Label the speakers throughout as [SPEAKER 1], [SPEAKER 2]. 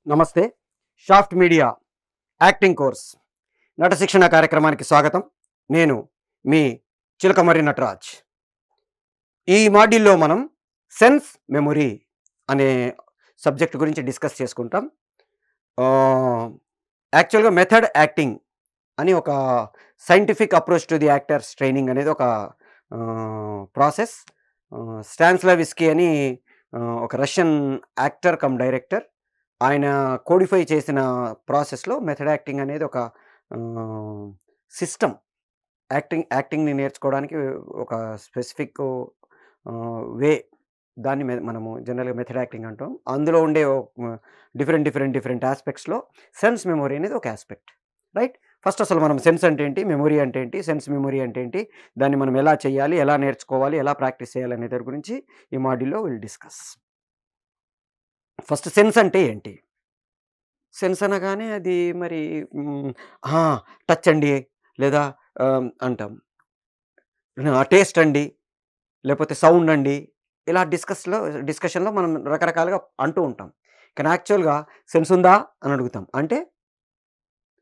[SPEAKER 1] నమస్తే. Shaft media acting course నట శిక్షణ కార్యక్రమానికి స్వాగతం. నేను మీ చిలకమర్రి నటరాజ్. ఈ మాడ్యూల్‌లో మనం సెన్స్ మెమొరీ అనే సబ్జెక్ట్ గురించి డిస్కస్ చేసుకుంటాం. ఆహ్, యాక్చువల్‌గా మెథడ్ యాక్టింగ్ అని ఒక scientific approach to the actors training అనేది ఒక ప్రాసెస్. స్టానిస్లావిస్కీ అని ఒక రష్యన్ యాక్టర్ కమ్ డైరెక్టర్. ఆయన కోడిఫై చేసిన ప్రాసెస్‌లో మెథడ్ యాక్టింగ్ అనేది ఒక ఆహ్, సిస్టమ్. యాక్టింగ్‌ని నేర్చుకోవడానికి ఒక స్పెసిఫిక్ వే. దాన్ని మనము జనరల్‌గా మెథడ్ యాక్టింగ్ అంటాం. అందులో ఉండే డిఫరెంట్ యాస్పెక్ట్స్‌లో సెన్స్ మెమొరీ అనేది ఒక యాస్పెక్ట్. రైట్? ఫస్ట్ అసలు మనం సెన్స్ అంటే ఏంటి? మెమొరీ అంటే ఏంటి? సెన్స్ మెమొరీ అంటే ఏంటి? దాన్ని మనం ఎలా చేయాలి? ఎలా నేర్చుకోవాలి? ఎలా ప్రాక్టీస్ చేయాలి? అనే దాని గురించి ఈ మాడ్యూల్‌లో విల్ డిస్కస్. ఫస్ట్ సెన్స్ అంటే ఏంటి? సెన్స్ అనగానే అది మరి ఆ! టచ్ అండి. లేదా అంటాం. టేస్ట్ అండి. లేపోతే సౌండ్ అండి. ఇలా డిస్కషన్‌లో మనం రకరకాలుగా అంటూ ఉంటాం. కానీ యాక్చువల్‌గా సెన్స్ ఉందా? అని అడుగుతాం. అంటే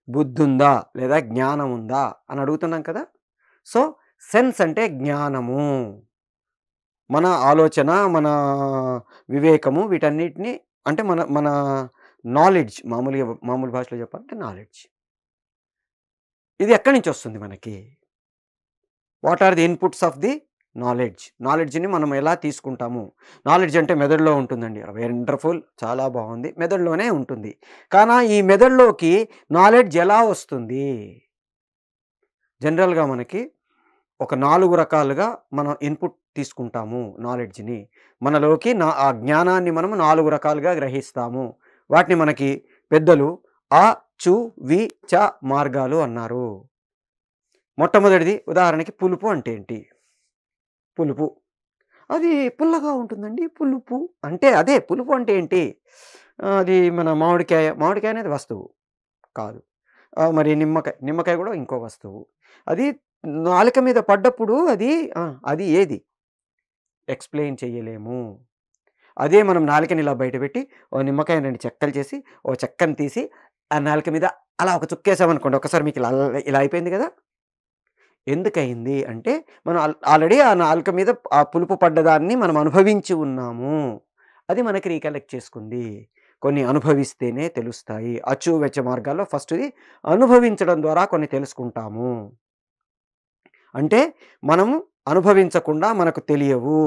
[SPEAKER 1] బుద్ధుందా? లేదా జ్ఞానం ఉందా? అని అడుగుతున్నాం కదా! సో, సెన్స్ అంటే జ్ఞానము. మన ఆలోచన, మన వివేకము వీటన్నిటిని అంటే మన మన నాలెడ్జ్ మామూలు భాషలో చెప్పాలంటే నాలెడ్జ్. ఇది ఎక్కడి నుంచొస్తుంది మనకి? What are the inputs of the knowledge? నాలెడ్జ్‌ని మనం ఎలా తీసుకుంటాము? నాలెడ్జ్ అంటే మెదడులో ఉంటుందండి. వండర్‌ఫుల్. చాలా బావుంది. మెదడులోనే ఉంటుంది. ఈ మెదడులోకి నాలెడ్జ్ ఎలా వస్తుంది? జనరల్‌గా మనకి ఒక 4 రకాలుగా మనం ఇన్‌పుట్ తీసుకుంటాము నాలెడ్జ్‌ని. మనలోకి ఆ జ్ఞానాన్ని మనము 4 రకాలుగా గ్రహిస్తాము. వాటిని మనకి పెద్దలు అ, చు, వి, చ మార్గాలు అన్నారు. మొట్టమొదటిది ఉదాహరణకి పులుపు అంటే ఏంటి? పులుపు. అది పుల్లగా ఉంటుందండి. పులుపు అంటే అదే పులుపు అంటే ఏంటి? అది మన మామిడికాయ. మామిడికాయ అనేది వస్తువు కాదు. మరి నిమ్మకాయ గూడా ఇంకో వస్తువు. అది నాలుక మీద పడ్డప్పుడు అది ఏది? ఎక్స్‌ప్లెయిన్ చేయలేము. అదే మనం నాలుకని ఇలా బయటపెట్టి, ఓ నిమ్మకాయని 2 చెక్కలు చేసి, ఓ చెక్కని తీసి, ఆ నాలుక మీద అలా ఒక చుక్కేసామనుకోండి. ఒక్కసారి మీకు ఇలా అయిపోయింది గదా! ఎందుకయింది అంటే, మనం ఆల్రెడీ ఆ నాలుక మీద ఆ పులుపు పడ్డదాన్ని మనం అనుభవించి ఉన్నాము. అది మనకి రీకలెక్ట్ చేసుకుంది. కొన్ని అనుభవిస్తేనే తెలుస్తాయి. అచ్చు, వెచ్చ మార్గాల్లో ఫస్ట్‌ది అనుభవించడం ద్వారా కొన్ని తెలుసుకుంటాము. అంటే మనము అనుభవించకుండా మనకు తెలియవు.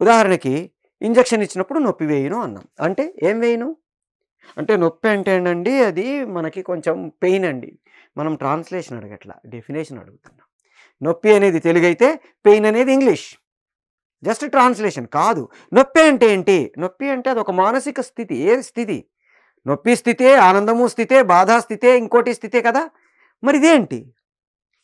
[SPEAKER 1] ఉదాహరణకి ఇంజెక్షన్ ఇచ్చినప్పుడు నొప్పి వేయును అన్నాం. అంటే ఏం వేయును? అంటే నొప్పి అంటేనండి అది మనకి కొంచెం పెయిన్ అండి. మనం ట్రాన్స్‌లేషన్ అడగట్ల. డెఫినిషన్ అడుగుతున్నాం. నొప్పి అనేది తెలుగైతే, పెయిన్ అనేది ఇంగ్లీష్. జస్ట్ ట్రాన్స్‌లేషన్ కాదు. నొప్పి అంటే ఏంటి? నొప్పి అంటే అదొక మానసిక స్థితి. ఏది స్థితి? నొప్పి స్థితే, ఆనందము స్థితే, బాధ స్థితే, ఇంకోటి స్థితే కదా! మరి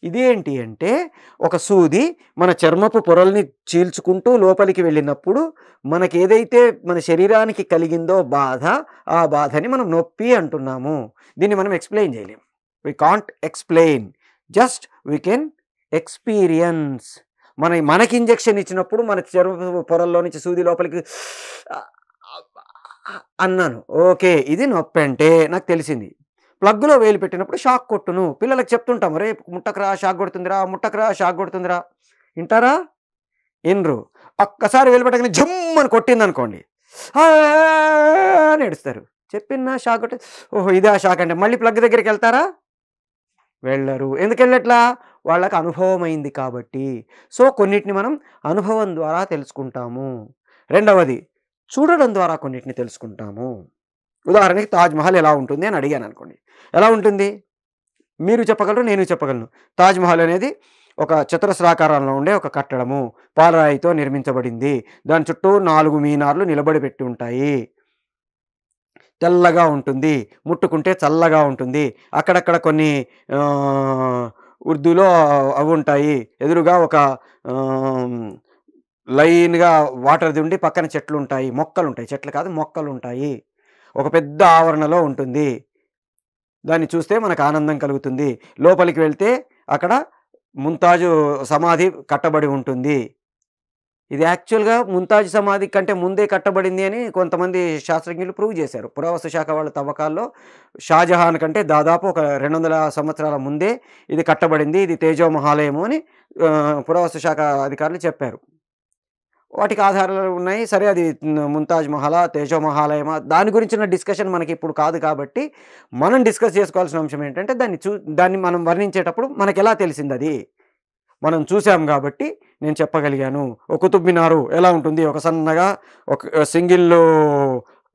[SPEAKER 1] ఇదేంటి అంటే ఒక సూది మన చర్మపు పొరల్ని చీల్చుకుంటూ లోపలికి వెళ్ళినప్పుడు మనకేదైతే మన శరీరానికి కలిగిందో బాధ, ఆ బాధని మనం నొప్పి అంటున్నాము. దీన్ని మనం ఎక్స్‌ప్లెయిన్ జేయలేం. We can't explain. Just we can experience. మనకి ఇంజెక్షన్ ఇచ్చినప్పుడు మన చర్మపు పొరల్లో నుంచి సూది లోపలికి ఆహ్, అన్నాను. ఓకే. ఇది నొప్పంటే నాకు తెలిసింది. ప్లగ్‌లో వేలు పెట్టినప్పుడు షాక్ కొట్టును. పిల్లలకి చెప్తుంటాం. "అరేయ్! ముట్టకురా షాక్ కొడుతుందిరా, ముట్టకురా షాక్ కొడుతుందిరా." ఇంటారా? ఇనరు. ఒక్కసారి వేలు పెట్టగానే జుమ్ అని కొట్టిందనుకోండి. అని ఏడుస్తారు. చెప్పిన షాక్ కొట్టి ఓహో! ఇదా షాక్ అంటే మళ్ళీ ప్లగ్ దగ్గరికెళ్తారా? వెళ్ళరు. ఎందుకెళ్ళట్లా? వాళ్ళకి అనుభవమైంది కాబట్టి. సో, కొన్నిటిని మనం అనుభవం ద్వారా తెలుసుకుంటాము. రెండవది చూడడం ద్వారా కొన్నిటిని తెలుసుకుంటాము. ఉదాహరణకి 'తాజ్‌మహల్' ఎలా ఉంటుంది అని అడిగాననుకోండి. ఎలా ఉంటుంది? మీరు చెప్పగలరు, నేను చెప్పగలను. 'తాజ్‌మహల్' అనేది ఒక చతురస్రాకారంలో ఉండే ఒక కట్టడము. పాలరాయితో నిర్మించబడింది. దాని చుట్టూ 4 మీనార్లు నిలబడి పెట్టి ఉంటాయి. తెల్లగా ఉంటుంది. ముట్టుకుంటే చల్లగా ఉంటుంది. అక్కడక్కడ కొన్ని ఆహ్, ఉర్దూలో అవుంటాయి. ఎదురుగా ఒక ఆహ్, లైన్‌గా వాటర్‌ది ఉండి పక్కన చెట్లుంటాయి. మొక్కలుంటాయి. చెట్లు కాదు మొక్కలుంటాయి. ఒక పెద్ద ఆవరణలో ఉంటుంది. దాన్ని చూస్తే మనకు ఆనందం కలుగుతుంది. లోపలికి వెళ్తే అక్కడ ముంతాజు సమాధి కట్టబడి ఉంటుంది. ఇది యాక్చువల్‌గా ముంతాజ్ సమాధి కంటే ముందే కట్టబడింది అని కొంతమంది శాస్త్రజ్ఞులు ప్రూవ్ చేశారు. పురావస్తు శాఖ వాళ్ళ తవ్వకాల్లో షాజహాన్ కంటే దాదాపు ఒక 200 సంవత్సరాల ముందే ఇది కట్టబడింది. ఇది తేజో మహాలయము అని పురావస్తు శాఖ అధికారులు చెప్పారు. వాటికి ఆధారాలు ఉన్నాయి. సరే అది ముంతాజ్ మహలా, తేజో మహాలయమా దాని గురించిన డిస్కషన్ మనకిప్పుడు కాదు కాబట్టి, మనం డిస్కస్ చేసుకోవాల్సిన అంశం ఏంటంటే దాన్ని మనం వర్ణించేటప్పుడు మనకెలా తెలిసిందది? మనం చూసాం గాబట్టి నేను చెప్పగలిగాను. ఓ కుతుబ్ మినారు ఎలా ఉంటుంది? ఒక సన్నగా ఒక సింగిల్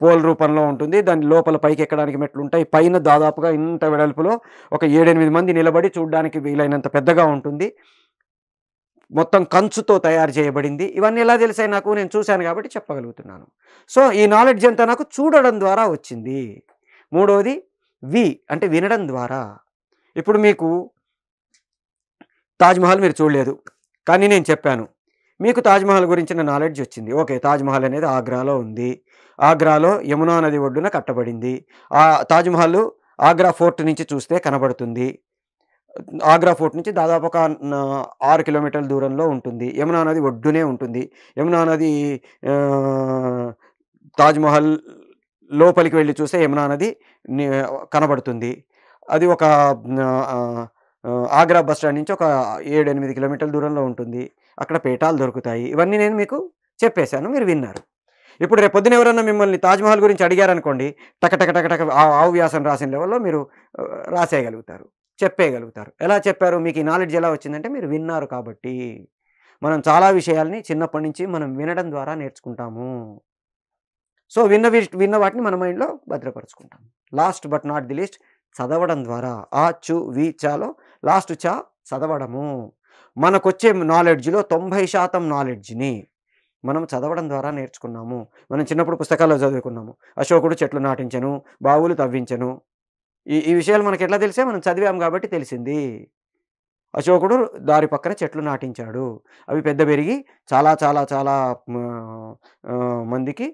[SPEAKER 1] పోల్ రూపంలో ఉంటుంది. దాని లోపల పైకెక్కడానికి మెట్లుంటాయి. పైన దాదాపుగా ఇంత వెడల్పులో ఒక 7, 8 మంది నిలబడి చూడ్డానికి వీలైనంత పెద్దగా ఉంటుంది. మొత్తం కంచుతో తయారు చేయబడింది. ఇవన్నీ ఎలా తెలిసాయి నాకు? నేను చూశాను గాబట్టి చెప్పగలుగుతున్నాను. సో, ఈ నాలెడ్జ్ అంతా నాకు చూడడం ద్వారా వచ్చింది. మూడోది అంటే వినడం ద్వారా. ఇప్పుడు మీకు తాజ్‌మహల్ మీరు చూడలేదు. కానీ నేను చెప్పాను. మీకు తాజ్‌మహల్ గురించిన నాలెడ్జ్ వచ్చింది. ఓకే. తాజ్‌మహల్ అనేది ఆగ్రాలో ఉంది. ఆగ్రాలో యమునా నది ఒడ్డున కట్టబడింది. తాజ్‌మహల్ ఆగ్రా ఫోర్ట్ నుంచి చూస్తే కనబడుతుంది. ఆగ్రా ఫోర్ట్ నుంచి దాదాపు ఒక 6 కిలోమీటర్ల దూరంలో ఉంటుంది. యమునా నది ఒడ్డునే ఉంటుంది. యమునా నది తాజ్‌మహల్ లోపలికి వెళ్లి చూస్తే యమునా నది ని కనబడుతుంది. అది ఒక ఆగ్రా బస్ స్టాండ్ నుంచి ఒక 7, 8 కిలోమీటర్ల దూరంలో ఉంటుంది. అక్కడ పేటాలు దొరుకుతాయి. ఇవన్నీ నేను మీకు చెప్పేసాను. మీరు విన్నారు. ఇప్పుడు రేపొద్దున ఎవరన్నా మిమ్మల్ని తాజ్‌మహల్ గురించి అడిగారనుకోండి, టక టక టక టక ఆవు వ్యాసం రాసిన లెవెల్‌లో మీరు రాసేయగలుగుతారు. చెప్పేయగలుగుతారు. ఎలా చెప్పారు? మీకు ఈ నాలెడ్జ్ ఎలా వచ్చిందంటే మీరు విన్నారు కాబట్టి. మనం చాలా విషయాల్ని చిన్నప్పటి నుంచి మనం వినడం ద్వారా నేర్చుకుంటాము. సో, విన్న వాటిని మన మైండ్‌లో భద్రపరుచుకుంటాం. Last but not the least చదవడం ద్వారా. ఆ, చు, వి, చాలో లాస్ట్ చ చదవడము. మనకొచ్చే నాలెడ్జ్‌లో 90% నాలెడ్జ్‌ని మనం చదవడం ద్వారా నేర్చుకున్నాము. మనం చిన్నప్పుడు పుస్తకాల్లో చదువుకున్నాము. అశోకుడు చెట్లు నాటించెను, బావులు తవ్వించెను. ఈ విషయాలు మనకెట్లా తెలిసాయి? మనం చదివాం కాబట్టి తెలిసింది. అశోకుడు దారి పక్కన చెట్లు నాటించాడు. అవి పెద్ద పెరిగి చాలా చాలా చాలా మందికి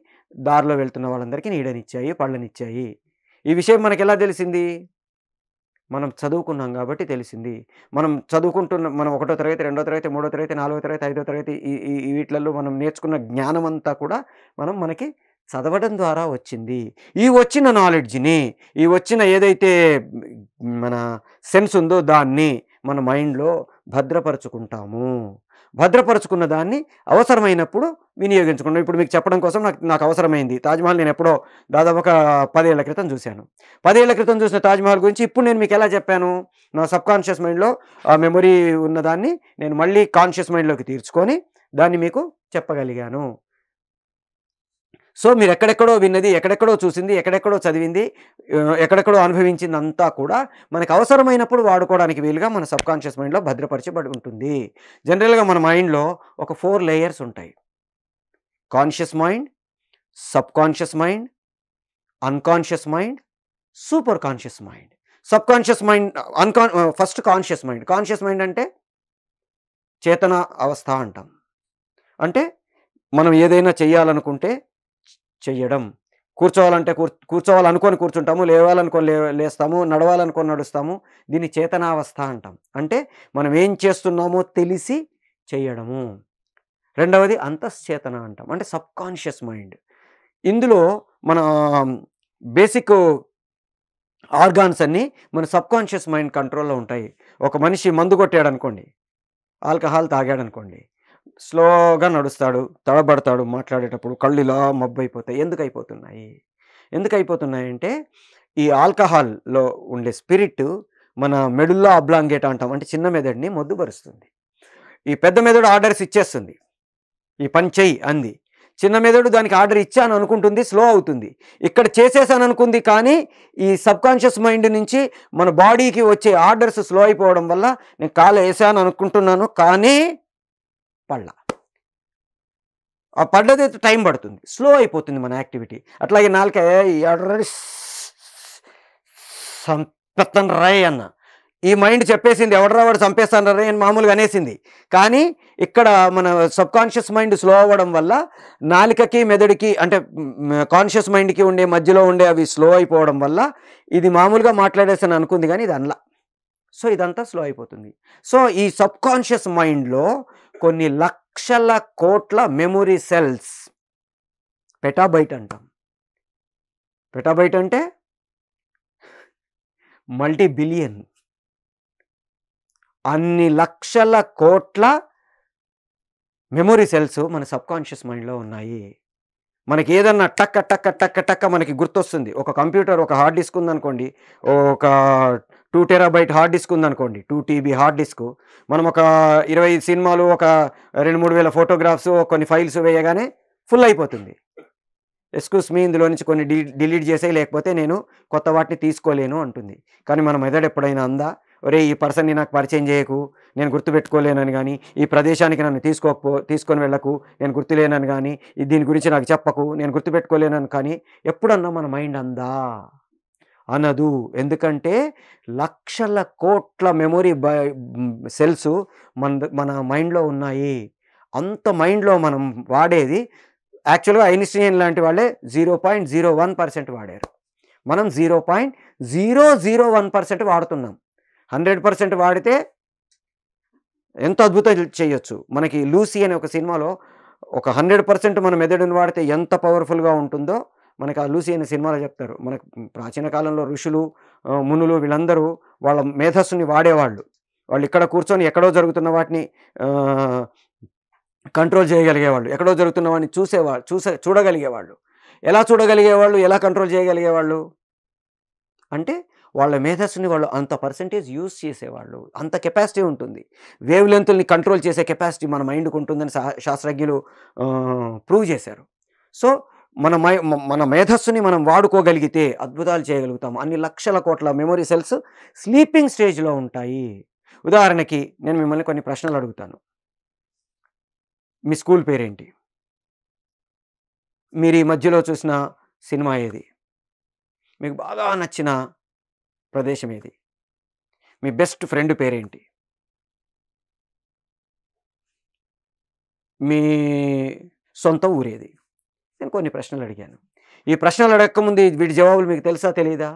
[SPEAKER 1] దారిలో వెళ్తున్న వాళ్ళందరికీ నీడనిచ్చాయి, పళ్ళనిచ్చాయి. ఈ విషయం మనకెలా తెలిసింది? మనం చదువుకున్నాం గాబట్టి తెలిసింది. మనం ఒకటో తరగతి, రెండో తరగతి, మూడో తరగతి, నాలుగో తరగతి, ఐదో తరగతి ఈ ఈ ఈ వీట్లల్లో మనం నేర్చుకున్న జ్ఞానమంతా కూడా మనకి చదవడం ద్వారా వచ్చింది. ఈ వచ్చిన నాలెడ్జ్‌ని, ఈ వచ్చిన ఏదైతే మన సెన్స్ ఉందో దాన్ని మన మైండ్‌లో భద్రపరుచుకుంటాము. భద్రపరుచుకున్న దాన్ని అవసరమైనప్పుడు వినియోగించుకుంటాం. ఇప్పుడు మీకు చెప్పడం కోసం నాకు అవసరమైంది. తాజ్‌మహల్ నేనెప్పుడో దాదాపు ఒక 10 ఏళ్ల క్రితం చూశాను. 10 ఏళ్ల క్రితం చూసిన తాజ్‌మహల్ గురించి ఇప్పుడు నేను మీకెలా చెప్పాను? నా సబ్‌కాన్షియస్ మైండ్‌లో ఆ మెమరీ ఉన్నదాన్ని నేను మళ్ళీ కాన్షియస్ మైండ్‌లోకి తీర్చుకొని దాన్ని మీకు చెప్పగలిగాను. సో, మీరెక్కడెక్కడో విన్నది, ఎక్కడెక్కడో చూసింది, ఎక్కడెక్కడో చదివింది, ఎక్కడెక్కడో అనుభవించిందంతా కూడా మనకు అవసరమైనప్పుడు వాడుకోవడానికి వీలుగా మన సబ్‌కాన్షియస్ మైండ్‌లో భద్రపరచబడి ఉంటుంది. జనరల్‌గా మన మైండ్‌లో ఒక 4 లేయర్స్ ఉంటాయి. Conscious mind, subconscious mind, unconscious mind, super conscious mind. Subconscious mind first conscious mind. Conscious mind అంటే చేతన అవస్థ అంటాం. అంటే మనం ఏదైనా చెయ్యాలనుకుంటే చెయ్యడం. కూర్చోవాలంటే కూర్చోవాలనుకోని కూర్చుంటాము. లేవాలనుకోని లేస్తాము. నడవాలనుకోని నడుస్తాము. దీన్ని చేతనావస్థ అంటాం. అంటే మనం ఏం చేస్తున్నామో తెలిసి చెయ్యడము. రెండవది అంతశ్చేతన అంటాం. అంటే సబ్‌కాన్షియస్ మైండ్. ఇందులో మన బేసిక్ ఆర్గాన్స్ అన్నీ మన సబ్‌కాన్షియస్ మైండ్ కంట్రోల్‌లో ఉంటాయి. ఒక మనిషి మందు కొట్టాడనుకోండి, ఆల్కహాల్ తాగాడనుకోండి, స్లోగా నడుస్తాడు, తడబడతాడు మాట్లాడేటప్పుడు, కళ్ళు ఇలా మబ్బైపోతాయి. ఎందుకైపోతున్నాయంటే ఈ ఆల్కహాల్‌లో ఉండే స్పిరిట్ మన మెడుల్లా అబ్లాంగేటా అంటాం. అంటే చిన్న మెదడుని మొద్దుబరుస్తుంది. ఈ పెద్ద మెదడు ఆర్డర్స్ ఇచ్చేస్తుంది. ఈ పని చెయ్యి అంది. చిన్న మెదడు దానికి ఆర్డర్ ఇచ్చాను అనుకుంటుంది, స్లో అవుతుంది. ఇక్కడ చేసేసాననుకుంది కానీ ఈ సబ్‌కాన్షియస్ మైండ్ నుంచి మన బాడీకి వచ్చే ఆర్డర్స్ స్లో అయిపోవడం వల్ల నేను కాలేసాను అనుకుంటున్నాను కానీ పడలా. ఆ పడ్డది టైం పడుతుంది. స్లో అయిపోతుంది మన యాక్టివిటీ. అట్లాగే నాలుక ఎర్రని సంపెత్తాను రేయ్ అన్న. ఈ మైండ్ చెప్పేసింది ఎవడ్రా వాడు చంపేస్తాను రేయ్ అని మామూలుగా అనేసింది. కానీ ఇక్కడ మన సబ్‌కాన్షియస్ మైండ్ స్లో అవ్వడం వల్ల నాలుకకి, మెదడుకి అంటే కాన్షియస్ మైండ్‌కి ఉండే మధ్యలో ఉండే అవి స్లో అయిపోవడం వల్ల ఇది మామూలుగా మాట్లాడేసాను అనుకుంది కానీ ఇది అనలా. సో, ఇదంతా స్లో అయిపోతుంది. సో, ఈ సబ్‌కాన్షియస్ మైండ్‌లో కొన్ని లక్షల కోట్ల మెమరీ సెల్స్. పెటాబైట్ అంటాం. పెటాబైట్ అంటే మల్టీ బిలియన్. అన్ని లక్షల కోట్ల మెమరీ సెల్స్ మన సబ్కాన్షియస్ మైండ్లో ఉన్నాయి. మనకి ఏదన్నా టక్క టక్క టక్క టక్క మనకి గుర్తొస్తుంది. ఒక కంప్యూటర్, ఒక హార్డ్ డిస్క్ ఉందనుకోండి, ఒక 2 టెరాబైట్ హార్డ్ డిస్క్ ఉందనుకోండి, 2 టీబీ హార్డ్ డిస్క్. మనం ఒక 20 సినిమాలు, ఒక 2-3 వేల ఫోటోగ్రాఫ్స్, కొన్ని ఫైల్స్ వేయగానే ఫుల్ అయిపోతుంది. ఎక్స్క్యూస్ మీ, ఇందులో నుంచి కొన్ని డిలీట్ చేసేయి, లేకపోతే నేను కొత్త వాటిని తీసుకోలేను అంటుంది. కానీ మన మెదడు ఎప్పుడైనా అందా, ఒరే ఈ పర్సన్ని నాకు పరిచయం చేయకు, నేను గుర్తుపెట్టుకోలేనని కానీ, ఈ ప్రదేశానికి నన్ను తీసుకొని వెళ్ళకు, నేను గుర్తులేనని కానీ, దీని గురించి నాకు చెప్పకు, నేను గుర్తుపెట్టుకోలేనని కానీ ఎప్పుడన్నా మన మైండ్ అందా? అనదు. ఎందుకంటే లక్షల కోట్ల మెమొరీ సెల్స్ మన మైండ్లో ఉన్నాయి. అంత మైండ్లో మనం వాడేది యాక్చువల్గా ఐన్స్టీన్ లాంటి వాళ్ళే 0.01% వాడారు. మనం 0.001% వాడుతున్నాం. 100% వాడితే ఎంత అద్భుతం చేయొచ్చు. మనకి లూసీ అనే ఒక సినిమాలో ఒక 100% మన మెదడుని వాడితే ఎంత పవర్ఫుల్గా ఉంటుందో మనకి ఆ లూసీ అనే సినిమాలో చెప్తారు. మనకు ప్రాచీన కాలంలో ఋషులు, మునులు వీళ్ళందరూ వాళ్ళ మేధస్సుని వాడేవాళ్ళు. వాళ్ళు ఇక్కడ కూర్చొని ఎక్కడో జరుగుతున్న వాటిని కంట్రోల్ చేయగలిగేవాళ్ళు. ఎక్కడో జరుగుతున్న వాడిని చూడగలిగేవాళ్ళు. ఎలా చూడగలిగేవాళ్ళు, ఎలా కంట్రోల్ చేయగలిగేవాళ్ళు అంటే వాళ్ళ మేధస్సుని వాళ్ళు అంత పర్సెంటేజ్ యూజ్ చేసేవాళ్ళు. అంత కెపాసిటీ ఉంటుంది. వేవ్ లెంత్‌ని కంట్రోల్ చేసే కెపాసిటీ మన మైండ్‌కు ఉంటుందని శాస్త్రజ్ఞులు ప్రూవ్ చేశారు. సో మన మేధస్సుని మనం వాడుకోగలిగితే అద్భుతాలు చేయగలుగుతాము. అన్ని లక్షల కోట్ల మెమరీ సెల్స్ స్లీపింగ్ స్టేజ్‌లో ఉంటాయి. ఉదాహరణకి నేను మిమ్మల్ని కొన్ని ప్రశ్నలు అడుగుతాను. మీ స్కూల్ పేరేంటి? మీరు ఈ మధ్యలో చూసిన సినిమా ఏది? మీకు బాగా నచ్చిన ప్రదేశం ఏది? మీ బెస్ట్ ఫ్రెండ్ పేరేంటి? మీ సొంత ఊరేది? నేను కొన్ని ప్రశ్నలు అడిగాను. ఈ ప్రశ్నలు అడగకముందు వీటి జవాబులు మీకు తెలుసా, తెలీదా?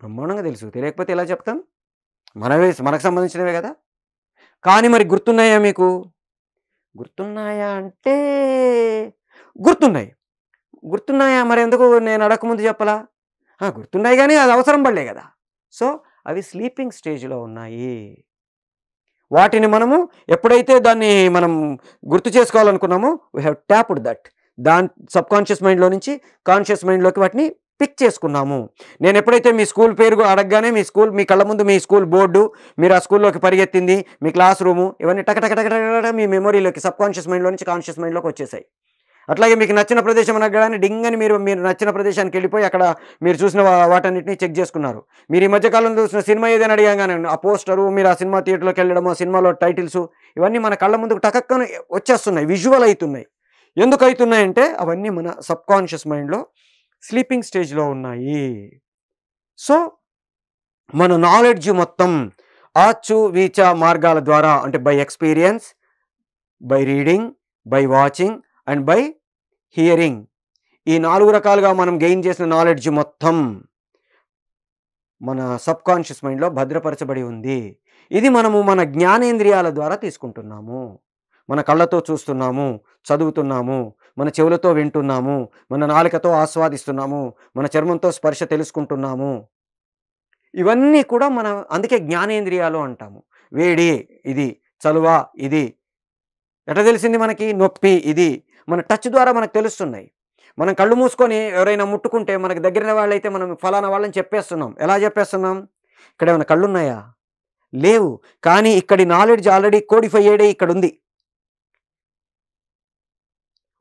[SPEAKER 1] బ్రహ్మాండంగా తెలుసు. తెలియకపోతే ఎలా చెప్తాం? మనకు సంబంధించినవే కదా! కానీ మరి గుర్తున్నాయా మీకు? గుర్తున్నాయా అంటే గుర్తున్నాయి. గుర్తున్నాయా మరెందుకు నేను అడగకముందు చెప్పలా? గుర్తున్నాయి గానీ అది అవసరం పడలే కదా! సో అవి స్లీపింగ్ స్టేజ్‌లో ఉన్నాయి. వాటిని మనము ఎప్పుడైతే దాన్ని మనం గుర్తు చేసుకోవాలనుకున్నామో we have tapped that. Subconscious మైండ్‌లో నుంచి కాన్షియస్ మైండ్‌లోకి వాటిని పిక్ చేసుకున్నాము. నేను ఎప్పుడైతే మీ స్కూల్ పేరు అడగగానే మీ కళ్ళ ముందు మీ స్కూల్ బోర్డు, మీరు ఆ స్కూల్లోకి పరిగెత్తింది, మీ క్లాస్ రూము, ఇవన్నీ టక టక టక టక మీ మెమొరీలోకి సబ్‌కాన్షియస్ మైండ్‌లో నుంచి కాన్షియస్ మైండ్‌లోకి వచ్చేసాయి. అట్లాగే మీకు నచ్చిన ప్రదేశం అనగానే డింగని మీరు నచ్చిన ప్రదేశానికి వెళ్ళిపోయి అక్కడ మీరు చూసిన వాటన్నిటిని చెక్ చేసుకున్నారు. మీరు ఈ మధ్య కాలంలో చూసిన సినిమా ఏదైనా అడిగాగానే ఆ పోస్టరు, మీరు ఆ సినిమా థియేటర్‌లోకి వెళ్ళడము, సినిమాలో టైటిల్స్ ఇవన్నీ మన కళ్ళ ముందుకు టకక్కన వచ్చేస్తున్నాయి. విజువల్ అవుతున్నాయి. ఎందుకు అవుతున్నాయంటే అవన్నీ మన సబ్‌కాన్షియస్ మైండ్‌లో స్లీపింగ్ స్టేజ్‌లో ఉన్నాయి. సో మన నాలెడ్జ్ మొత్తం ఆచు వీచా మార్గాల ద్వారా, అంటే by experience, by reading, by watching and by hearing, ఈ 4 రకాలుగా మనం గెయిన్ చేసిన నాలెడ్జ్ మొత్తం మన సబ్‌కాన్షియస్ మైండ్‌లో భద్రపరచబడి ఉంది. ఇది మనము మన జ్ఞానేంద్రియాల ద్వారా తీసుకుంటున్నాము. మన కళ్ళతో చూస్తున్నాము, చదువుతున్నాము, మన చెవులతో వింటున్నాము, మన నాలుకతో ఆస్వాదిస్తున్నాము, మన చర్మంతో స్పర్శ తెలుసుకుంటున్నాము. ఇవన్నీ కూడా అందుకే జ్ఞానేంద్రియాలు అంటాము. వేడి ఇది, చలువ ఇది. ఎట్లా తెలిసింది మనకి? నొప్పి ఇది. మన టచ్ ద్వారా మనకు తెలుస్తున్నాయి. మనం కళ్ళు మూసుకొని ఎవరైనా ముట్టుకుంటే మనకు దగ్గర వాళ్ళైతే మనం ఫలానా వాళ్ళని చెప్పేస్తున్నాం. ఎలా చెప్పేస్తున్నాం? ఇక్కడేమైనా కళ్ళున్నాయా? లేవు. కానీ ఇక్కడి నాలెడ్జ్ ఆల్రెడీ కోడిఫై అయ్యే ఇక్కడుంది.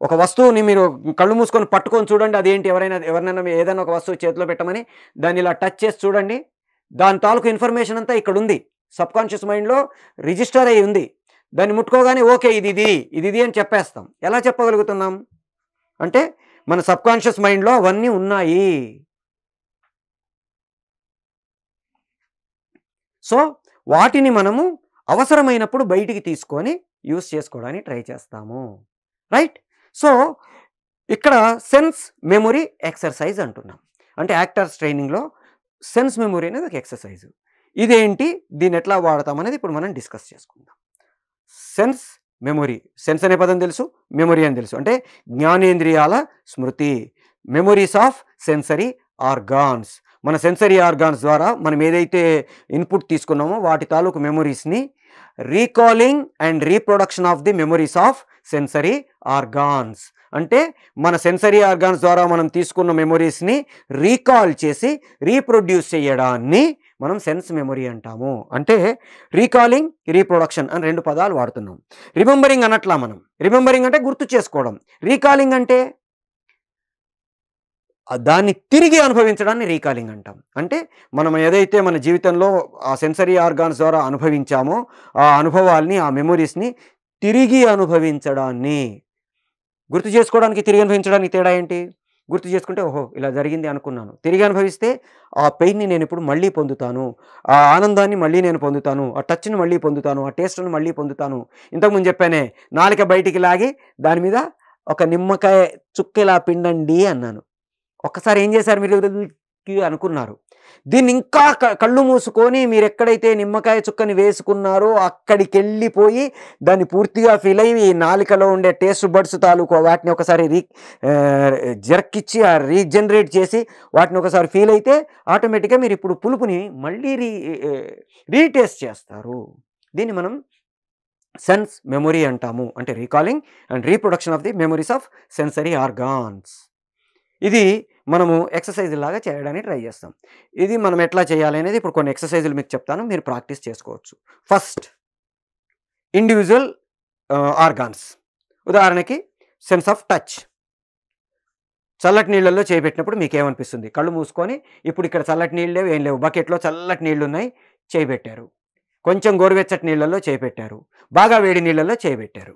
[SPEAKER 1] ఒక వస్తువుని మీరు కళ్ళు మూసుకొని పట్టుకొని చూడండి. అదేంటి? ఎవరినైనా ఏదైనా ఒక వస్తువు చేతిలో పెట్టమని దాన్ని ఇలా టచ్ చేసి చూడండి. దాని తాలూకు ఇన్ఫర్మేషన్ అంతా ఇక్కడుంది. సబ్‌కాన్షియస్ మైండ్‌లో రిజిస్టర్ అయ్యి ఉంది. దాన్ని ముట్టుకోగానే ఓకే ఇది అని చెప్పేస్తాం. ఎలా చెప్పగలుగుతున్నాం? అంటే మన సబ్‌కాన్షియస్ మైండ్‌లో అవన్నీ ఉన్నాయి. సో వాటిని మనము అవసరమైనప్పుడు బయటికి తీసుకొని యూజ్ చేసుకోవడానికి ట్రై చేస్తాము. రైట్? సో ఇక్కడ సెన్స్ మెమరీ ఎక్సర్సైజ్ అంటున్నాం. అంటే యాక్టర్స్ ట్రైనింగ్‌లో సెన్స్ మెమరీ అనేది ఒక ఎక్సర్సైజ్. ఇదేంటి? దీన్ని ఎట్లా వాడతాం అనేది ఇప్పుడు మనం డిస్కస్ చేసుకుందాం. Sense memory. సెన్స్ అనే పదం తెలుసు, మెమొరీ అని తెలుసు. అంటే జ్ఞానేంద్రియాల స్మృతి. Memories of sensory organs. మన సెన్సరీ ఆర్గాన్స్ ద్వారా మనం ఏదైతే ఇన్పుట్ తీసుకున్నామో వాటి తాలూకు మెమొరీస్ని recalling and reproduction of the memories of sensory organs. అంటే మన సెన్సరీ ఆర్గాన్స్ ద్వారా మనం తీసుకున్న మెమొరీస్ని రీకాల్ చేసి రీప్రొడ్యూస్ చేయడాన్ని మనం సెన్స్ మెమొరీ అంటాము. అంటే రీకాలింగ్, రీప్రొడక్షన్ అని 2 పదాలు వాడుతున్నాం. రిమెంబరింగ్ అనట్లా మనం. రిమెంబరింగ్ అంటే గుర్తు చేసుకోవడం. రీకాలింగ్ అంటే దాన్ని తిరిగి అనుభవించడాన్ని రీకాలింగ్ అంటాం. అంటే మనం ఏదైతే మన జీవితంలో ఆ సెన్సరీ ఆర్గాన్స్ ద్వారా అనుభవించామో ఆ అనుభవాల్ని, ఆ మెమొరీస్ని తిరిగి అనుభవించడాన్ని. గుర్తు చేసుకోవడానికి, తిరిగి అనుభవించడానికి తేడా ఏంటి? గుర్తు చేసుకుంటే ఓహో ఇలా జరిగింది అనుకున్నాను. తిరిగి అనుభవిస్తే ఆ పెయిన్ని నేను ఇప్పుడు మళ్ళీ పొందుతాను, ఆ ఆనందాన్ని మళ్ళీ నేను పొందుతాను, ఆ టచ్ని మళ్ళీ పొందుతాను, ఆ టేస్ట్ని మళ్ళీ పొందుతాను. ఇంతకుముందు చెప్పానే, నాలుక బయటికి లాగి దాని మీద ఒక నిమ్మకాయ చుక్కెలా పిండండి అన్నాను. ఒక్కసారి ఏం చేశారు మీరు? అనుకున్నారు. దీన్ని ఇంకా కళ్ళు మూసుకొని మీరు ఎక్కడైతే నిమ్మకాయ చుక్కని వేసుకున్నారో అక్కడికెళ్ళిపోయి దాన్ని పూర్తిగా ఫీల్ అయ్యి ఈ నాలికలో ఉండే టేస్ట్ బడ్స్ తాలూకు వాటిని ఒకసారి జర్కిచ్చి రీజనరేట్ చేసి వాటిని ఒకసారి ఫీల్ అయితే ఆటోమేటిక్గా మీరు ఇప్పుడు పులుపుని మళ్ళీ రీటేస్ట్ చేస్తారు. దీన్ని మనం సెన్స్ మెమొరీ అంటాము. అంటే recalling and reproduction of the memories of sensory organs. ఇది మనము ఎక్సర్సైజ్ లాగా చేయడానికి ట్రై చేస్తాం. ఇది మనం ఎట్లా చేయాలి అనేది ఇప్పుడు కొన్ని ఎక్సర్సైజులు మీకు చెప్తాను, మీరు ప్రాక్టీస్ చేసుకోవచ్చు. First individual organs. ఉదాహరణకి సెన్స్ ఆఫ్ టచ్. చల్లటి నీళ్ళల్లో చేయబెట్టినప్పుడు మీకు ఏమనిపిస్తుంది? కళ్ళు మూసుకొని ఇప్పుడు ఇక్కడ చల్లటి నీళ్ళు లేవు, ఏం లేవు, బకెట్లో చల్లటి నీళ్ళు ఉన్నాయి, చేయబెట్టారు. కొంచెం గోరువెచ్చటి నీళ్ళల్లో చేయబెట్టారు, బాగా వేడి నీళ్ళల్లో చేయబెట్టారు.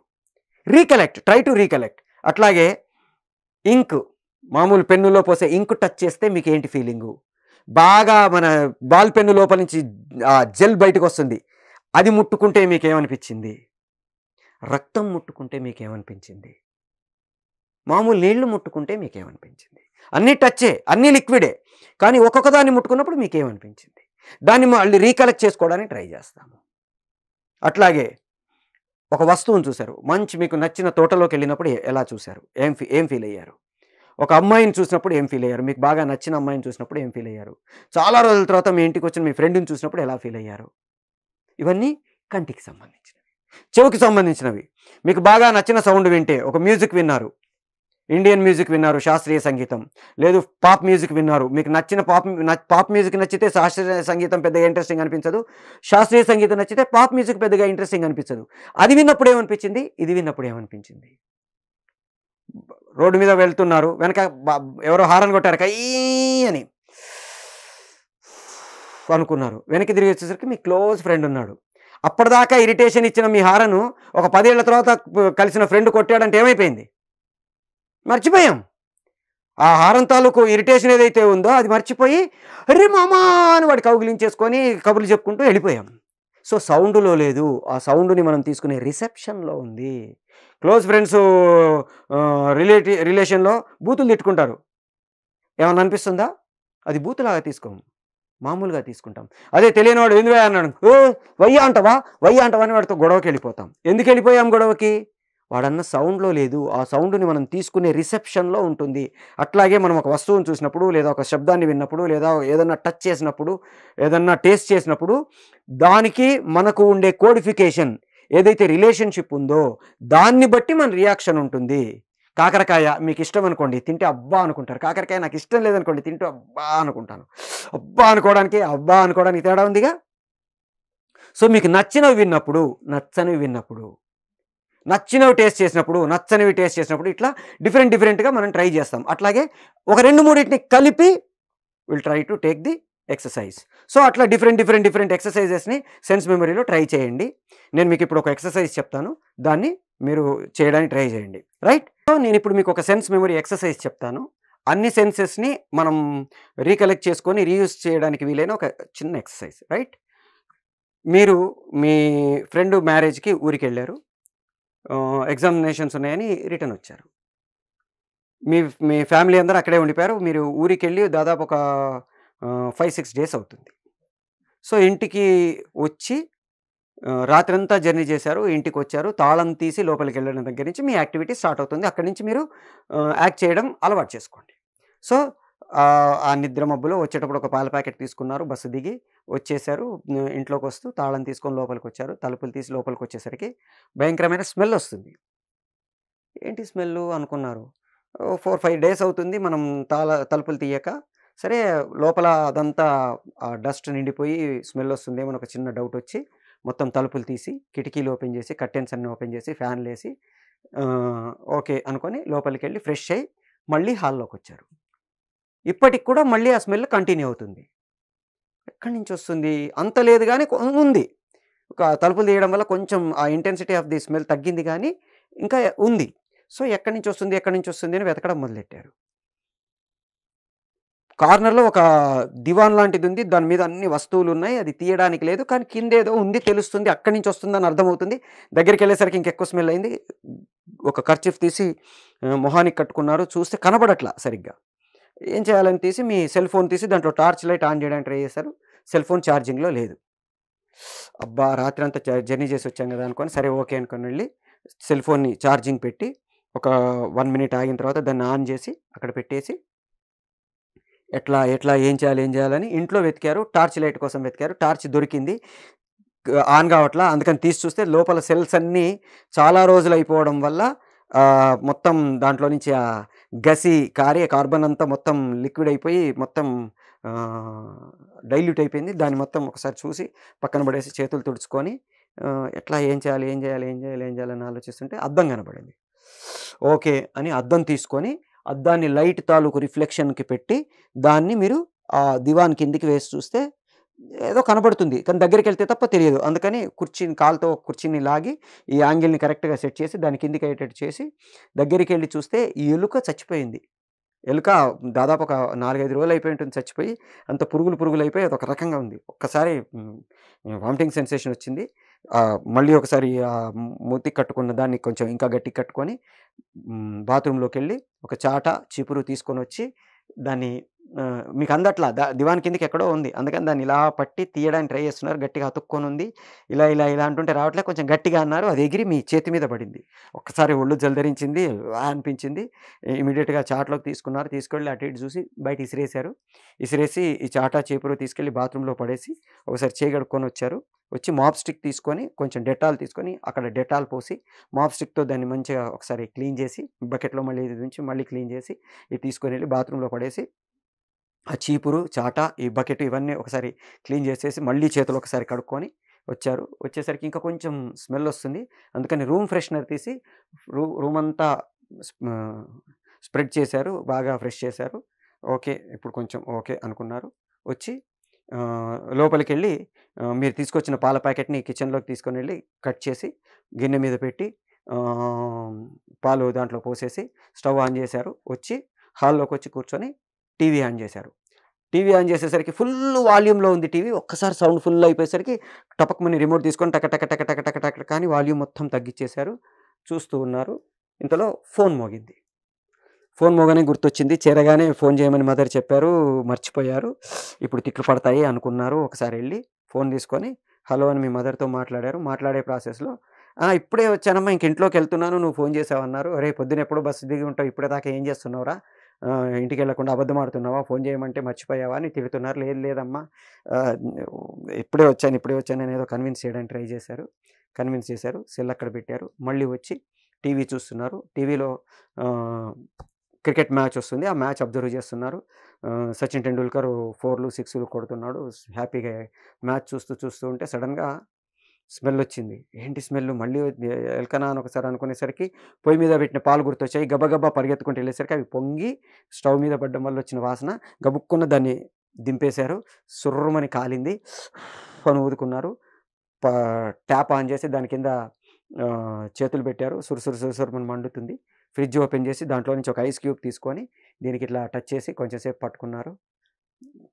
[SPEAKER 1] Recollect, try to recollect. అట్లాగే ఇంక్, మామూలు పెన్నులో పోసే ఇంక్ టచ్ చేస్తే మీకు ఏంటి ఫీలింగు? బాగా మన బాల్ పెన్ను లోపల నుంచి ఆ జెల్ బయటకు వస్తుంది, అది ముట్టుకుంటే మీకేమనిపించింది? రక్తం ముట్టుకుంటే మీకేమనిపించింది? మామూలు నీళ్లు ముట్టుకుంటే మీకేమనిపించింది? అన్నీ టచ్చే, అన్నీ లిక్విడే, కానీ ఒక్కొక్క దాన్ని ముట్టుకున్నప్పుడు మీకేమనిపించింది? దాన్ని మళ్ళీ రీకలెక్ట్ చేసుకోవడానికి ట్రై చేస్తాము. అట్లాగే ఒక వస్తువును చూశారు, మంచి మీకు నచ్చిన తోటలోకి వెళ్ళినప్పుడు ఎలా చూశారు? ఏం ఫీల్ అయ్యారు? ఒక అమ్మాయిని చూసినప్పుడు ఏం ఫీల్ అయ్యారు? మీకు బాగా నచ్చిన అమ్మాయిని చూసినప్పుడు ఏం ఫీల్ అయ్యారు? చాలా రోజుల తర్వాత మీ ఇంటికి వచ్చిన మీ ఫ్రెండ్ని చూసినప్పుడు ఎలా ఫీల్ అయ్యారు? ఇవన్నీ కంటికి సంబంధించినవి. చెవికి సంబంధించినవి. మీకు బాగా నచ్చిన సౌండ్ వింటే, ఒక మ్యూజిక్ విన్నారు, ఇండియన్ మ్యూజిక్ విన్నారు, శాస్త్రీయ సంగీతం, లేదు పాప్ మ్యూజిక్ విన్నారు. మీకు నచ్చిన పాప్ మ్యూజిక్ నచ్చితే శాస్త్రీయ సంగీతం పెద్దగా ఇంట్రెస్టింగ్ అనిపించదు, శాస్త్రీయ సంగీతం నచ్చితే పాప్ మ్యూజిక్ పెద్దగా ఇంట్రెస్టింగ్ అనిపించదు. అది విన్నప్పుడు ఏమనిపించింది? ఇది విన్నప్పుడు ఏమనిపించింది? రోడ్డు మీద వెళ్తున్నారు, వెనక ఎవరో హారన్ కొట్టారు, కయ్యి అని అనుకున్నారు. వెనక్కి తిరిగి వచ్చేసరికి మీ క్లోజ్ ఫ్రెండ్ ఉన్నాడు. అప్పటిదాకా ఇరిటేషన్ ఇచ్చిన మీ హారను ఒక 10 ఏళ్ల తర్వాత కలిసిన ఫ్రెండ్ కొట్టాడంటే ఏమైపోయింది? మర్చిపోయాం. ఆ హారన్ తాలూకు ఇరిటేషన్ ఏదైతే ఉందో అది మర్చిపోయి అరే మామా అని వాడి కౌగిలించేసుకొని కబుర్లు చెప్పుకుంటూ వెళ్ళిపోయాం. సో సౌండ్లో లేదు, ఆ సౌండ్ని మనం తీసుకునే రిసెప్షన్లో ఉంది. క్లోజ్ ఫ్రెండ్స్ రిలేషన్లో బూతులు తిట్టుకుంటారు, ఏమన్నా అనిపిస్తుందా? అది బూతులాగా తీసుకోము, మామూలుగా తీసుకుంటాం. అదే తెలియనివాడు ఎందుకు అన్నాడు, వయ్యా అంటవా అని వాడితో గొడవకి వెళ్ళిపోతాం. ఎందుకు వెళ్ళిపోయాం గొడవకి? వాడన్న సౌండ్లో లేదు, ఆ సౌండ్ని మనం తీసుకునే రిసెప్షన్లో ఉంటుంది. అట్లాగే మనం ఒక వస్తువును చూసినప్పుడు, లేదా ఒక శబ్దాన్ని విన్నప్పుడు, లేదా ఏదన్నా టచ్ చేసినప్పుడు, ఏదన్నా టేస్ట్ చేసినప్పుడు దానికి మనకు ఉండే కోడిఫికేషన్ ఏదైతే రిలేషన్షిప్ ఉందో దాన్ని బట్టి మన రియాక్షన్ ఉంటుంది. కాకరకాయ మీకు ఇష్టం అనుకోండి, తింటే అబ్బా అనుకుంటారు. కాకరకాయ నాకు ఇష్టం లేదనుకోండి, తింటూ అబ్బా అనుకుంటాను. అబ్బా అనుకోవడానికి తేడా ఉందిగా. సో మీకు నచ్చినవి విన్నప్పుడు, నచ్చనివి విన్నప్పుడు, నచ్చినవి టేస్ట్ చేసినప్పుడు, నచ్చనివి టేస్ట్ చేసినప్పుడు ఇట్లా డిఫరెంట్గా మనం ట్రై చేస్తాం. అట్లాగే ఒక 2-3 కలిపి will try to take the exercise. So అట్లా డిఫరెంట్ ఎక్సర్సైజెస్ని సెన్స్ మెమరీలో ట్రై చేయండి. నేను మీకు ఇప్పుడు ఒక ఎక్సర్సైజ్ చెప్తాను, దాన్ని మీరు చేయడానికి ట్రై చేయండి. రైట్? సో నేను ఇప్పుడు మీకు ఒక సెన్స్ మెమరీ ఎక్సర్సైజ్ చెప్తాను. అన్ని సెన్సెస్ని మనం రీకలెక్ట్ చేసుకొని రీయూజ్ చేయడానికి వీలైన ఒక చిన్న ఎక్సర్సైజ్. రైట్? మీరు మీ ఫ్రెండ్ మ్యారేజ్కి ఊరికి వెళ్ళారు, ఎగ్జామినేషన్స్ ఉన్నాయని రిటర్న్ వచ్చారు. మీ ఫ్యామిలీ అందరూ అక్కడే ఉండిపోయారు. మీరు ఊరికెళ్ళి దాదాపు ఒక 5-6 డేస్ అవుతుంది. సో ఇంటికి వచ్చి రాత్రంతా జర్నీ చేశారు. ఇంటికొచ్చారు. తాళం తీసి లోపలికెళ్ళడం దగ్గర నుంచి మీ యాక్టివిటీ స్టార్ట్ అవుతుంది. అక్కడి నుంచి మీరు యాక్ట్ చేయడం అలవాటు చేసుకోండి. సో, ఆ నిద్ర మబ్బులో వచ్చేటప్పుడు ఒక పాల ప్యాకెట్ తీసుకున్నారు. బస్సు దిగి వచ్చేశారు. ఇంట్లోకొస్తూ తాళం తీసుకొని లోపలికొచ్చారు. తలుపులు తీసి లోపలికొచ్చేసరికి భయంకరమైన స్మెల్లొస్తుంది. ఏంటి స్మెల్లు అనుకున్నారు. 4, 5 డేస్ అవుతుంది మనం తలుపులు తీయక. సరే లోపల అదంతా డస్ట్ నిండిపోయి స్మెల్లొస్తుందేమో అని ఒక చిన్న డౌటొచ్చి మొత్తం తలుపులు తీసి, కిటికీలు ఓపెన్ చేసి, కర్టెన్స్ అన్నీ ఓపెన్ చేసి, ఫ్యాన్‌లేసి ఓకే అనుకోని లోపలికెళ్ళి ఫ్రెష్ అయ్యి మళ్ళీ హాల్లోకొచ్చారు. ఇప్పటికి కూడా మళ్ళీ ఆ స్మెల్ కంటిన్యూ అవుతుంది. ఎక్కడి నుంచొస్తుంది? అంత లేదు గానీ ఉంది. ఒక తలుపులు తీయడం వల్ల కొంచెం ఆ ఇంటెన్సిటీ ఆఫ్ ది స్మెల్ తగ్గింది గానీ, ఇంకా ఉంది. సో, ఎక్కడి నుంచొస్తుంది, ఎక్కడి నుంచొస్తుంది అని వెతకడం మొదలెట్టారు. కార్నర్‌లో ఒక దివాన్ లాంటిదుంది. దాని మీద అన్ని వస్తువులున్నాయి. అది తీయడానికి లేదు. కానీ కిందేదో ఉంది తెలుస్తుంది. అక్కడి నుంచి వస్తుందని అర్థమవుతుంది. దగ్గరికెళ్ళేసరికి ఇంకెక్కువ స్మెల్ అయింది. ఒక కర్చీఫ్ తీసి మొహానికి కట్టుకున్నారు. చూస్తే కనపడట్లా సరిగ్గా. ఏం చేయాలని తీసి మీ సెల్ ఫోన్ తీసి దాంట్లో టార్చ్ లైట్ ఆన్ చేయడానికి ట్రై చేశారు. సెల్ ఫోన్ ఛార్జింగ్‌లో లేదు. అబ్బా! రాత్రంతా జర్నీ చేసొచ్చాం గదా! అనుకోని సరే ఓకే అనుకోని వెళ్లి సెల్ ఫోన్‌ని ఛార్జింగ్ పెట్టి ఒక 1 మినిట్ ఆగిన తర్వాత దాన్ని ఆన్ చేసి అక్కడ పెట్టేసి ఎట్లా, ఎట్లా ఏం చేయాలి, ఏం చేయాలని ఇంట్లో వెతికారు. టార్చ్ లైట్ కోసం వెతికారు. టార్చ్ దొరికింది. ఆన్ గావట్లా. అందుకని తీసి చూస్తే లోపల సెల్స్ అన్నీ చాలా రోజులయిపోవడం వల్ల మొత్తం దాంట్లో నుంచి గసి కారి కార్బన్ అంతా మొత్తం లిక్విడ్ అయిపోయి మొత్తం డైల్యూట్ అయిపోయింది. దాన్ని మొత్తం ఒకసారి చూసి పక్కన పడేసి చేతులు తుడుచుకొని ఎట్లా ఏం చేయాలి, ఏం చేయాలి, ఏం చేయాలి, ఏం చేయాలని ఆలోచిస్తుంటే అద్దం కనపడింది. ఓకే అని అద్దం తీసుకొని అద్దాన్ని లైట్ తాలూకు రిఫ్లెక్షన్‌కి పెట్టి దాన్ని మీరు ఆ దివాన్ కిందకి వేసి చూస్తే ఏదో కనపడుతుంది. కానీ దగ్గరికెళ్తే తప్ప తెలియదు. అందుకని కాలుతో కుర్చీని లాగి ఈ యాంగిల్‌ని కరెక్ట్‌గా సెట్ చేసి దాని కిందకయ్యేటట్టు చేసి దగ్గరికెళ్లి చూస్తే ఈ ఎలుక చచ్చిపోయింది. ఎలుక దాదాపు ఒక 4, 5 రోజులు అయిపోయి ఉంటుంది చచ్చిపోయి. అంత పురుగులు పురుగులయిపోయి అదొక రకంగా ఉంది. ఒక్కసారి వామిటింగ్ సెన్సేషన్ వచ్చింది. మళ్ళీ ఒకసారి మూతికి కట్టుకున్న దాన్ని కొంచెం ఇంకా గట్టిగా కట్టుకొని బాత్రూమ్‌లోకెళ్ళి ఒక చాట, చీపురు తీసుకొనొచ్చి దాన్ని మీకు అందట్లా దివాన్ కిందకి ఎక్కడో ఉంది. అందుకని దాన్ని ఇలా పట్టి తీయడానికి ట్రై చేస్తున్నారు. గట్టిగా అతుక్కొనుంది. ఇలా, ఇలా, ఇలా అంటుంటే రావట్లే. కొంచెం గట్టిగా అన్నారు. అది ఎగిరి మీ చేతి మీద పడింది. ఒక్కసారి ఒళ్ళు జలదరించింది. అనిపించింది. ఇమ్మీడియేట్‌గా చాటలోకి తీసుకున్నారు. తీసుకెళ్ళి అటు ఇటు చూసి బయట ఇసిరేశారు. ఇసిరేసి ఈ చాటా, చీపురు తీసుకెళ్ళి బాత్రూమ్‌లో పడేసి ఒకసారి చేయి కడుక్కొనొచ్చారు. వచ్చి మాప్ స్టిక్ తీసుకొని కొంచెం డెటాల్ తీసుకొని అక్కడ డెటాల్ పోసి మాప్ స్టిక్‌తో దాన్ని మంచిగా ఒకసారి క్లీన్ చేసి బకెట్‌లో మళ్ళీ ఇది ఉంచి మళ్ళీ క్లీన్ చేసి ఇది తీసుకొనెళ్ళి బాత్రూమ్‌లో పడేసి ఆ చీపురు, చాట, ఈ బకెట్ ఇవన్నీ ఒకసారి క్లీన్ చేసేసి మళ్ళీ చేతులు ఒకసారి కడుక్కొని వచ్చారు. వచ్చేసరికి ఇంకా కొంచెం స్మెల్లొస్తుంది. అందుకని రూమ్ ఫ్రెషనర్ తీసి రూమంతా స్ప్రెడ్ చేశారు. బాగా ఫ్రెష్ చేశారు. ఓకే. ఇప్పుడు కొంచెం ఓకే అనుకున్నారు. వచ్చి లోపలికెళ్ళి మీరు తీసుకొచ్చిన పాల ప్యాకెట్‌ని కిచెన్‌లోకి తీసుకొనెళ్ళి కట్ చేసి గిన్నె మీద పెట్టి పాలు దాంట్లో పోసేసి స్టవ్ ఆన్ చేశారు. వచ్చి హాల్లోకొచ్చి కూర్చొని టీవీ ఆన్ చేశారు. టీవీ ఆన్ చేసేసరికి ఫుల్ వాల్యూమ్‌లో ఉంది టీవీ. ఒక్కసారి సౌండ్ ఫుల్ అయిపోయేసరికి టపక్కుమని రిమోట్ తీసుకొని టక టక టక టక టక టక టక అని వాల్యూమ్ మొత్తం తగ్గిచ్చేశారు. చూస్తూ ఉన్నారు. ఇంతలో ఫోన్ మోగింది. ఫోన్ మోగగానే గుర్తొచ్చింది. చేరగానే ఫోన్ చేయమని మదర్ చెప్పారు. మర్చిపోయారు. ఇప్పుడు తిట్లు పడతాయి అనుకున్నారు. ఒకసారెళ్లి ఫోన్ తీసుకొని హలో అని మీ మదర్‌తో మాట్లాడారు. మాట్లాడే ప్రాసెస్‌లో ఇప్పుడే వచ్చానమ్మా ఇంక ఇంట్లోకెళ్తున్నాను. నువ్వు ఫోన్ చేసావన్నారు. "ఒరేయ్! పొద్దున ఎప్పుడో బస్సు దిగి ఉంటావు. ఇప్పటిదాకా ఏం చేస్తున్నావురా? ఇంటికెళ్ళకుండా అబద్ధం ఆడుతున్నావా? ఫోన్ చేయమంటే మర్చిపోయావా?" అని తిడుతున్నారు. "లేదు లేదమ్మా ఆహ్, ఇప్పుడే వచ్చాను, ఇప్పుడే వచ్చాను" అని ఏదో కన్విన్స్ చేయడానికి ట్రై చేశారు. కన్విన్స్ చేశారు. సెల్ అక్కడ పెట్టారు. మళ్ళీ వచ్చి టీవీ చూస్తున్నారు. టీవీలో ఆహ్, క్రికెట్ మ్యాచ్ వస్తుంది. ఆ మ్యాచ్ అబ్జర్వ్ చేస్తున్నారు. సచిన్ టెండూల్కర్ 4లు, 6లు కొడుతున్నాడు. హ్యాపీగా మ్యాచ్ చూస్తూ చూస్తూ ఉంటే సడెన్‌గా స్మెల్లొచ్చింది. ఏంటి స్మెల్లు మళ్ళీ ఎలకనా అని ఒకసారి అనుకునేసరికి పొయ్యి మీద పెట్టిన పాలు గుర్తొచ్చాయి. గబగబా పరిగెత్తుకుంటూ ఎళ్ళేసరికి అవి పొంగి స్టవ్ మీద పడ్డం వల్ల వచ్చిన వాసన గబుక్కున దాన్ని దింపేశారు. సుర్రుమని కాలింది. అని ఊదుకున్నారు. ప ట్యాప్ ఆన్ చేసి దాని కింద చేతులు పెట్టారు. సురుసురు సురుసురుమని మండుతుంది. ఫ్రిడ్జ్ ఓపెన్ చేసి దాంట్లో నుంచి ఒక ఐస్ క్యూబ్ తీసుకొని దీనికి ఇట్లా టచ్ చేసి కొంచెం సేపు పట్టుకున్నారు.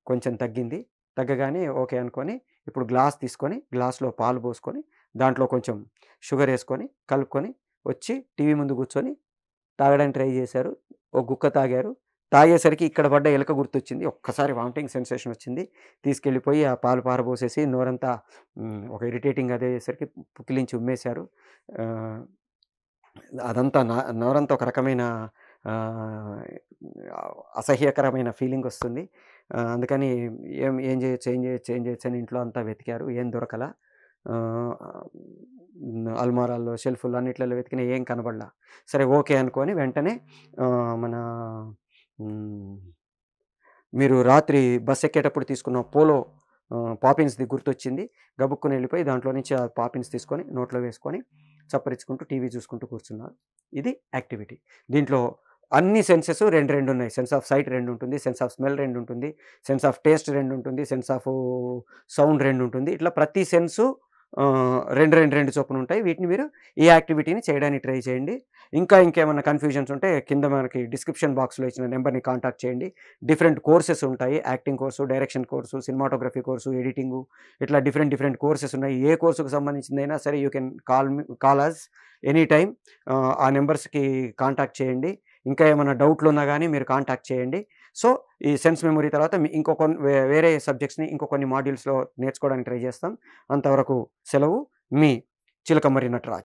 [SPEAKER 1] కొంచెం తగ్గింది. తగ్గగానే ఓకే అనుకోని ఇప్పుడు గ్లాస్ తీసుకొని గ్లాస్‌లో పాలు పోసుకొని దాంట్లో కొంచెం షుగరేసుకొని కలుపుకొని వచ్చి టీవీ ముందు కూర్చొని తాగడానికి ట్రై చేశారు. ఒక గుక్క తాగారు. తాగేసరికి ఇక్కడ పడ్డ ఎలక గుర్తొచ్చింది. ఒక్కసారి వామిటింగ్ సెన్సేషన్ వచ్చింది. తీసుకెళ్ళిపోయి ఆ పాలు పారబోసేసి నోరంతా ఒక ఇరిటేటింగ్ అది అయ్యేసరికి పుక్కిలించి ఉమ్మేశారు. ఆహ్, అదంతా నోరంతా ఒక రకమైన ఆహ్, అసహ్యకరమైన ఫీలింగొస్తుంది. అందుకని ఏం చేయొచ్చు, ఏం చేయొచ్చు, ఏం చేయొచ్చు అని ఇంట్లో అంతా వెతికారు. ఏం దొరకలా. ఆహ్, అల్మారాల్లో, షెల్ఫుల్లో అన్నిట్లలో వెతికినా ఏం కనబడలా. సరే ఓకే అనుకోని వెంటనే మన హ్మ్. మీరు రాత్రి బస్ ఎక్కేటప్పుడు తీసుకున్న పోలో పాపిన్స్‌ది గుర్తొచ్చింది. గబుక్కున ఎళ్ళిపోయి దాంట్లో నుంచి ఆ పాపిన్స్ తీసుకొని నోట్లో వేసుకొని చప్పరించుకుంటూ టీవీ చూసుకుంటూ కూర్చున్నారు. ఇది యాక్టివిటీ. దీంట్లో అన్ని సెన్సెస్ 2, 2 ఉన్నాయి. సెన్స్ ఆఫ్ సైట్ 2 ఉంటుంది. సెన్స్ ఆఫ్ స్మెల్ 2 ఉంటుంది. సెన్స్ ఆఫ్ టేస్ట్ 2 ఉంటుంది. సెన్స్ ఆఫ్ సౌండ్ 2 ఉంటుంది. ఇట్లా ప్రతి సెన్సు 2, 2, 2 చొప్పున ఉంటాయి. వీటిని మీరు ఈ యాక్టివిటీని చేయడానికి ట్రై చేయండి. ఇంకా ఇంకేమన్నా కన్‌ఫ్యూజన్స్ ఉంటే కింద మనకి డిస్క్రిప్షన్ బాక్స్‌లో ఇచ్చిన నంబర్‌ని కాంటాక్ట్ చేయండి. డిఫరెంట్ కోర్సెస్ ఉంటాయి. Acting course, direction course, cinematography course, editing ఇట్లా డిఫరెంట్ డిఫరెంట్ కోర్సెస్ ఉన్నాయి. ఏ కోర్స్‌కి సంబంధించిందైనా సరే you can call us any time. ఆ నంబర్స్‌కి కాంటాక్ట్ చేయండి. ఇంకా ఏమన్నా డౌట్‌లున్నా గాని మీరు కాంటాక్ట్ చేయండి. సో, ఈ సెన్స్ మెమరీ తర్వాత ఇంకో వేరే సబ్జెక్ట్స్‌ని ఇంకో కొన్ని మాడ్యూల్స్‌లో నేర్చుకోవడానికి ట్రై చేస్తాం. అంతవరకు సెలవు. మీ చిలకమర్రి నటరాజ్.